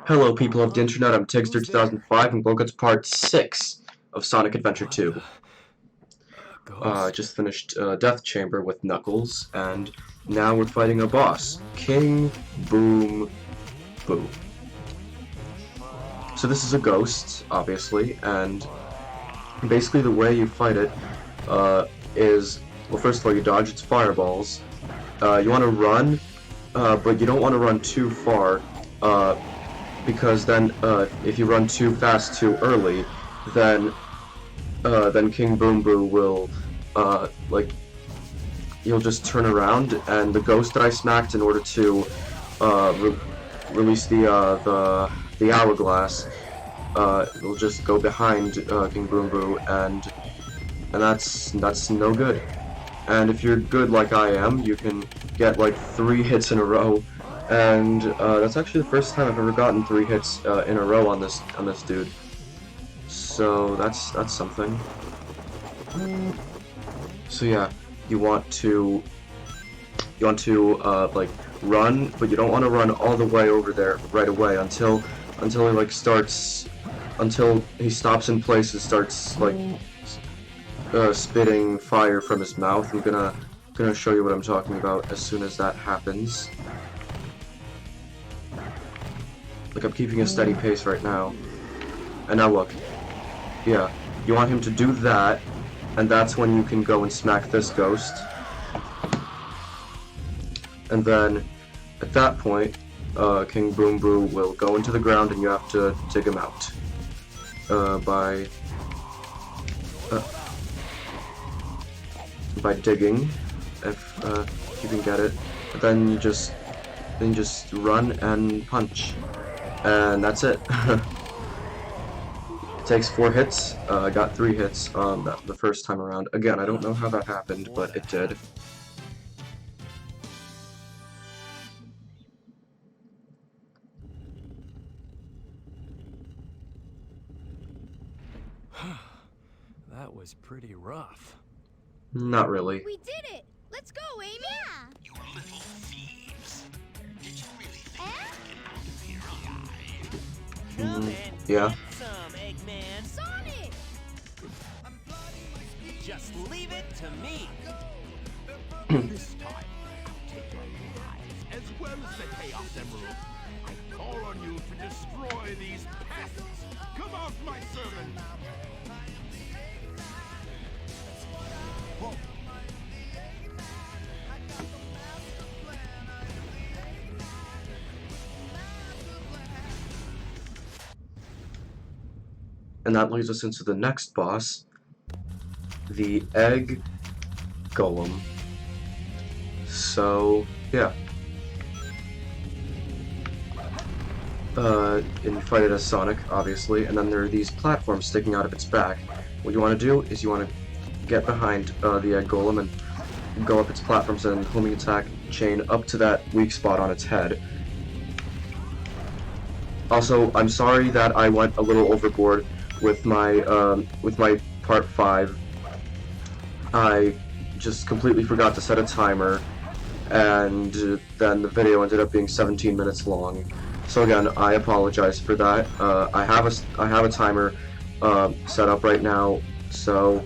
Hello, people of the internet. I'm Tigster2005, and welcome to part 6 of Sonic Adventure 2. I Ghost? just finished Death Chamber with Knuckles, and now we're fighting a boss, King Boom Boo. So this is a ghost, obviously, and basically the way you fight it is, well, first of all, you dodge its fireballs. You want to run, but you don't want to run too far, because then if you run too fast too early, then King Boom Boo will, like, he'll just turn around, and the ghost that I smacked in order to, release the hourglass, will just go behind, King Boom Boo, and that's no good. And if you're good like I am, you can get, like, 3 hits in a row, and, that's actually the first time I've ever gotten 3 hits, in a row on this dude. So that's something. So yeah, you want to like run, but you don't want to run all the way over there right away until he like starts until he stops in place and starts like spitting fire from his mouth. I'm gonna show you what I'm talking about as soon as that happens. Like, I'm keeping a steady pace right now. And now look. Yeah, you want him to do that, and that's when you can go and smack this ghost. And then, at that point, King Boom Boo will go into the ground and you have to dig him out. By digging, if you can get it. But then you just run and punch. And that's it. Takes 4 hits. I got 3 hits the first time around. Again, I don't know how that happened, but it did. That was pretty rough. Not really. We did it! Let's go, Amy! Yeah! You little thieves! Did you really think Mm, Come and yeah. get some, Eggman. Sonic! Just leave it to me. this time I'll take your lives as well as the Chaos Emerald? I call on you to destroy these pests! Come out, my servant! And that leads us into the next boss, the Egg Golem. So, yeah. And you fight it as Sonic, obviously, and then there are these platforms sticking out of its back. What you want to do is you want to get behind the Egg Golem and go up its platforms and homing attack chain up to that weak spot on its head. Also, I'm sorry that I went a little overboard with my part 5. I just completely forgot to set a timer, and then the video ended up being 17 minutes long. So again, I apologize for that. I have a timer set up right now, so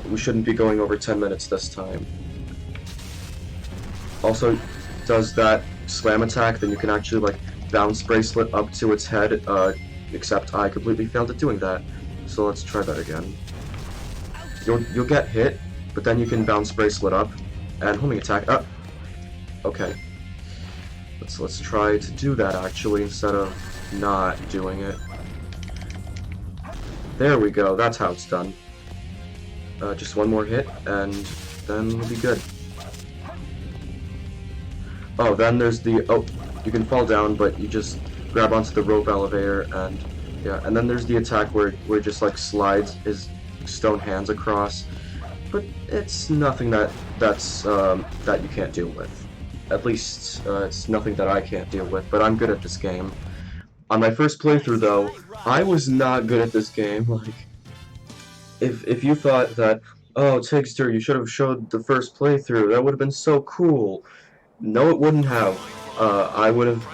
we shouldn't be going over 10 minutes this time. Also, does that slam attack, then you can actually like bounce bracelet up to its head, except I completely failed at doing that. So let's try that again. You'll get hit, but then you can bounce bracelet up and homing attack up. Okay. Let's try to do that actually instead of not doing it. There we go, that's how it's done. Just one more hit and then we'll be good. Oh, then there's the you can fall down, but you just grab onto the rope elevator, and yeah, and then there's the attack where it just like slides his stone hands across, but it's nothing that you can't deal with. At least it's nothing that I can't deal with, but I'm good at this game. On my first playthrough though, I was not good at this game. Like, if you thought that, oh, Tigster, you should have showed the first playthrough, that would have been so cool. No, it wouldn't have. I would have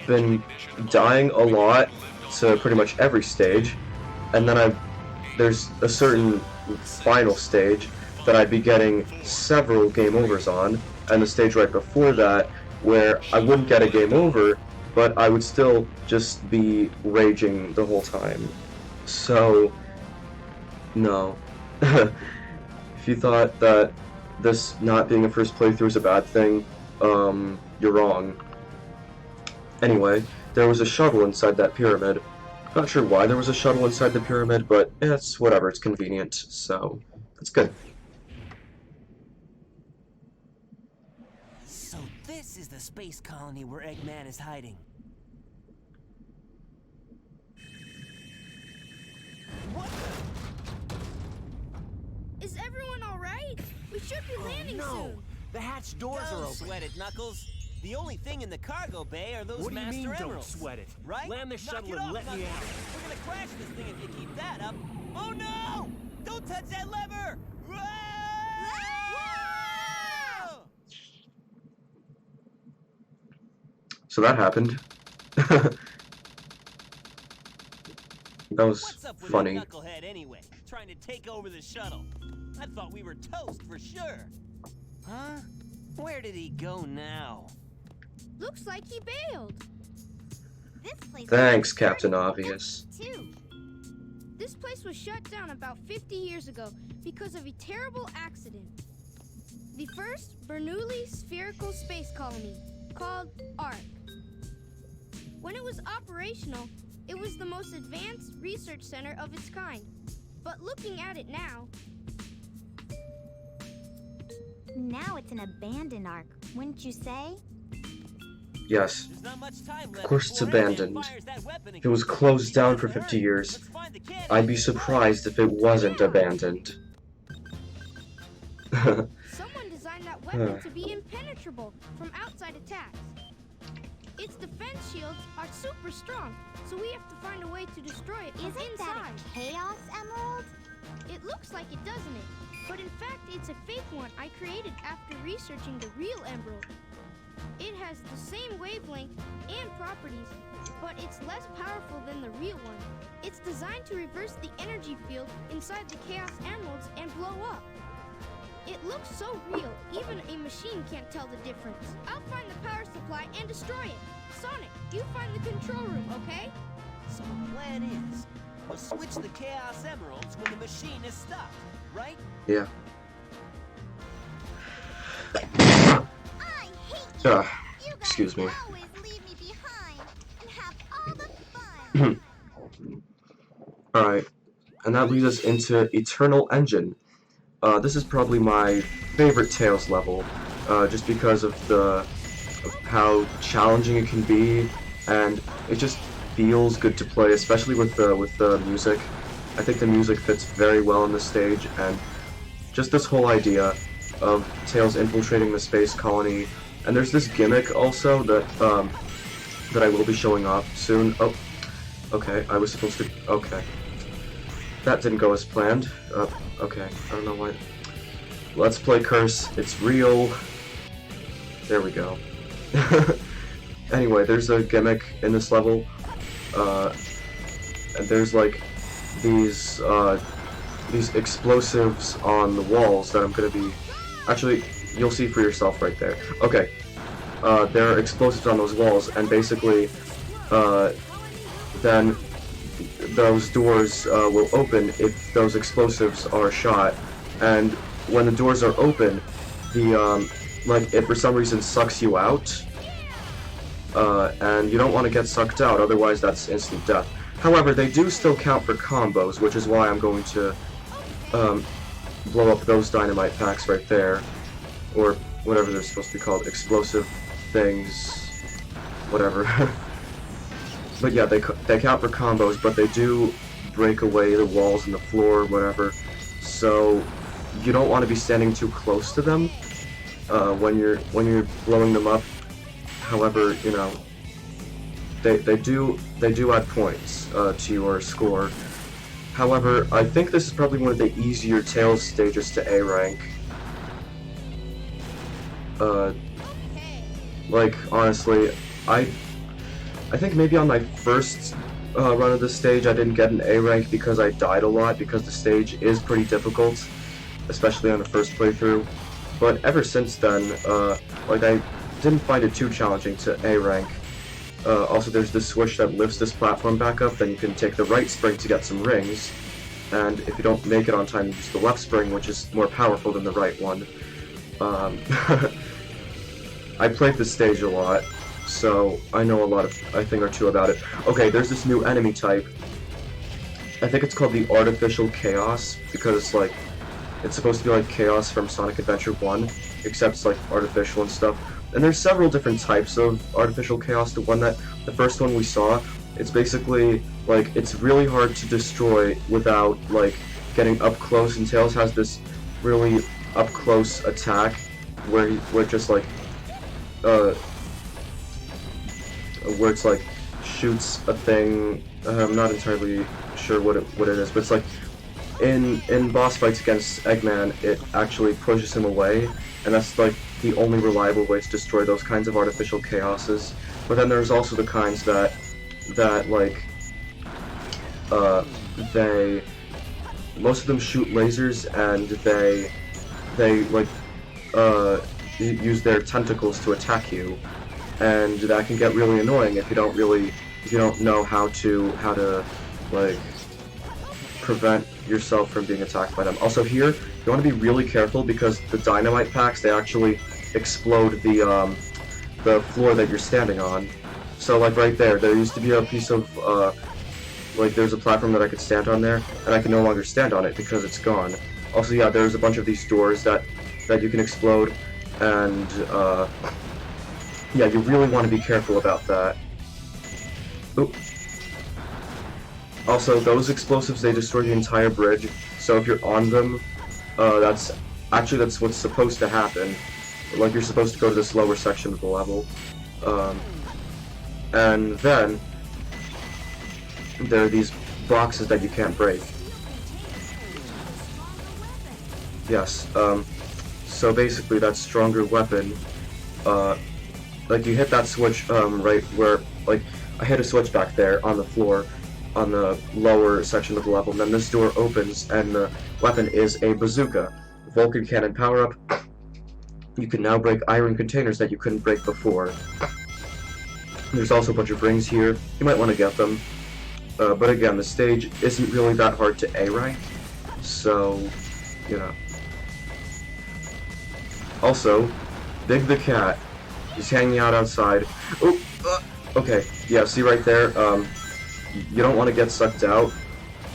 been dying a lot to pretty much every stage, and then there's a certain final stage that I'd be getting several game overs on, and the stage right before that where I wouldn't get a game over, but I would still just be raging the whole time. So, no. If you thought that this not being a first playthrough is a bad thing, you're wrong. Anyway, there was a shuttle inside that pyramid. Not sure why there was a shuttle inside the pyramid, but it's whatever, it's convenient, so that's good. So this is the space colony where Eggman is hiding. What the? Is everyone all right? We should be landing soon. The hatch doors are open. Sweat it, Knuckles. The only thing in the cargo bay are those What do you Master mean, don't Emeralds. sweat it? Right? Land the Knock shuttle it and off, let me Knuckles. out. We're gonna crash this thing if you keep that up. Oh no! Don't touch that lever! Whoa! So that happened. That was What's up with funny. that knucklehead anyway? Trying to take over the shuttle. I thought we were toast for sure. Huh? Where did he go now? Looks like he bailed. This place Thanks, Captain Obvious. too. This place was shut down about 50 years ago because of a terrible accident. The first Bernoulli spherical space colony, called ARC. When it was operational, it was the most advanced research center of its kind. But looking at it now, Now it's an abandoned ark, wouldn't you say? Yes. There's not much time left Of course it's before Eggman abandoned. fires that weapon If it was again. closed down for We have to 50 hurry. years, Let's find the cannon. I'd be surprised if it wasn't abandoned. someone designed that weapon to be impenetrable from outside attacks. Its defense shields are super strong, so we have to find a way to destroy it from Isn't that inside. a Chaos Emerald? It looks like it, doesn't it? But in fact, it's a fake one I created after researching the real emerald. It has the same wavelength and properties, but it's less powerful than the real one. It's designed to reverse the energy field inside the Chaos Emeralds and blow up. It looks so real, even a machine can't tell the difference. I'll find the power supply and destroy it. Sonic, you find the control room, okay? So the plan is, we'll switch the Chaos Emeralds when the machine is stopped, right? Yeah. I hate you. Ugh. You guys Excuse me. always leave me behind and have all the fun. Alright. And that leads us into Eternal Engine. This is probably my favorite Tails level, just because of how challenging it can be, and it just feels good to play, especially with the music. I think the music fits very well on this stage, and just this whole idea of Tails infiltrating the space colony. And there's this gimmick also that that I will be showing off soon. Oh, okay, I was supposed to. Okay, that didn't go as planned. Okay, I don't know why. Let's play Curse. It's real. There we go. Anyway, there's a gimmick in this level. And there's like these explosives on the walls that I'm gonna be. Actually, you'll see for yourself right there. Okay. There are explosives on those walls, and basically, then those doors will open if those explosives are shot. And when the doors are open, like, it for some reason sucks you out. And you don't want to get sucked out, otherwise that's instant death. However, they do still count for combos, which is why I'm going to blow up those dynamite packs right there, or whatever they're supposed to be called, explosive things, whatever. But yeah, they count for combos, but they do break away the walls and the floor, whatever. So you don't want to be standing too close to them when you're blowing them up. However, you know, they do add points to your score. However, I think this is probably one of the easier Tails stages to A rank. Okay, Like, honestly, I think maybe on my first run of the stage I didn't get an A rank because I died a lot, because the stage is pretty difficult, especially on the first playthrough. But ever since then, like, I didn't find it too challenging to A rank. Also, there's this switch that lifts this platform back up, then you can take the right spring to get some rings, and if you don't make it on time, you use the left spring, which is more powerful than the right one. I played this stage a lot, so I know a thing or two about it. Okay, there's this new enemy type. I think it's called the Artificial Chaos, because, like, it's supposed to be like Chaos from Sonic Adventure 1, except it's, like, artificial and stuff. And there's several different types of Artificial Chaos. The first one we saw, it's basically, like, it's really hard to destroy without, like, getting up close, and Tails has this really up-close attack where just, like, where it's like shoots a thing. I'm not entirely sure what it is, but it's like in boss fights against Eggman, it actually pushes him away, and that's like the only reliable way to destroy those kinds of artificial chaoses. But then there's also the kinds that like most of them shoot lasers, and they like use their tentacles to attack you, and that can get really annoying if you don't know how to like prevent yourself from being attacked by them. Also here, you want to be really careful because the dynamite packs, they actually explode the floor that you're standing on. So like right there used to be a piece of like there's a platform that I could stand on there, and I can no longer stand on it because it's gone. Also, yeah, there's a bunch of these doors that you can explode, and yeah, you really want to be careful about that. Oop. Also, those explosives, they destroy the entire bridge, so if you're on them, that's what's supposed to happen. Like, you're supposed to go to this lower section of the level. And then there are these boxes that you can't break. Yes, so basically that stronger weapon, like you hit that switch, right where, like, I hit a switch back there on the floor, on the lower section of the level, and then this door opens, and the weapon is a bazooka. Vulcan Cannon power-up. You can now break iron containers that you couldn't break before. There's also a bunch of rings here. You might want to get them. But again, the stage isn't really that hard to A rank, so, you know. Also, Big the Cat, he's hanging out outside. Oh, okay, yeah, see right there, you don't want to get sucked out,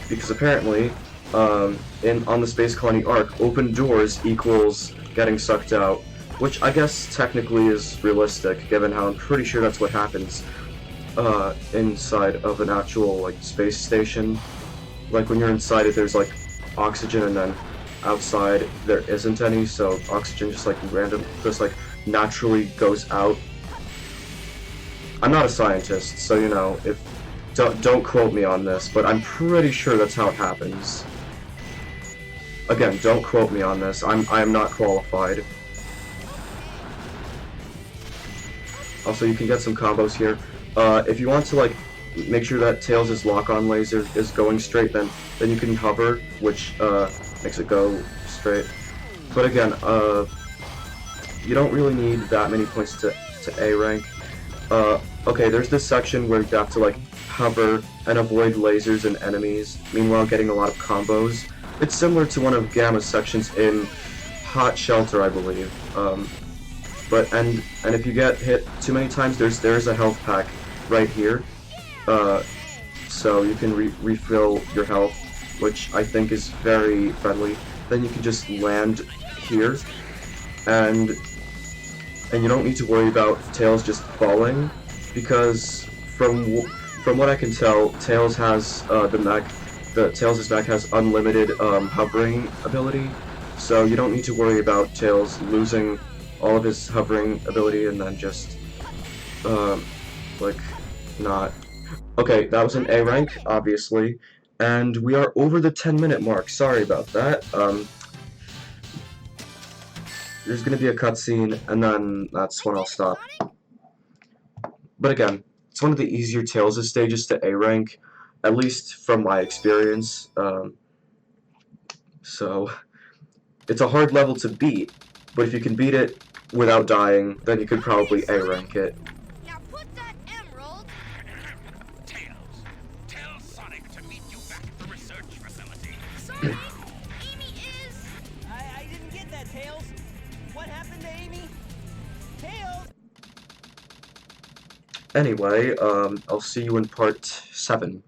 because apparently, on the Space Colony arc, open doors equals getting sucked out, which I guess technically is realistic, given how I'm pretty sure that's what happens inside of an actual, like, space station. Like, when you're inside it, there's, like, oxygen, and then outside there isn't any, so oxygen just, like, naturally goes out. I'm not a scientist, so, you know, don't quote me on this, but I'm pretty sure that's how it happens. Again, don't quote me on this. I am not qualified. Also, you can get some combos here. If you want to, like, make sure that Tails' lock-on laser is going straight, then you can hover, which makes it go straight. But again, you don't really need that many points to A rank. Okay, there's this section where you have to, like, hover and avoid lasers and enemies, meanwhile getting a lot of combos. It's similar to one of Gamma's sections in Hot Shelter, I believe. And if you get hit too many times, there's a health pack right here, so you can refill your health, which I think is very friendly. Then you can just land here, and you don't need to worry about Tails just falling, because from what I can tell, Tails has Tails' mech has unlimited hovering ability, so you don't need to worry about Tails losing all of his hovering ability and then just like not. Okay, that was an A rank, obviously, and we are over the 10-minute mark. Sorry about that. There's gonna be a cutscene, and then that's when I'll stop. But again, it's one of the easier Tails' stages to A rank, at least from my experience. So it's a hard level to beat, but if you can beat it without dying, then you could probably A rank it. Now put that emerald. Tails, tell Sonic to meet you back at the research facility. Sorry, Amy is. I didn't get that, Tails. What happened to Amy? Tails! Anyway, I'll see you in part 7.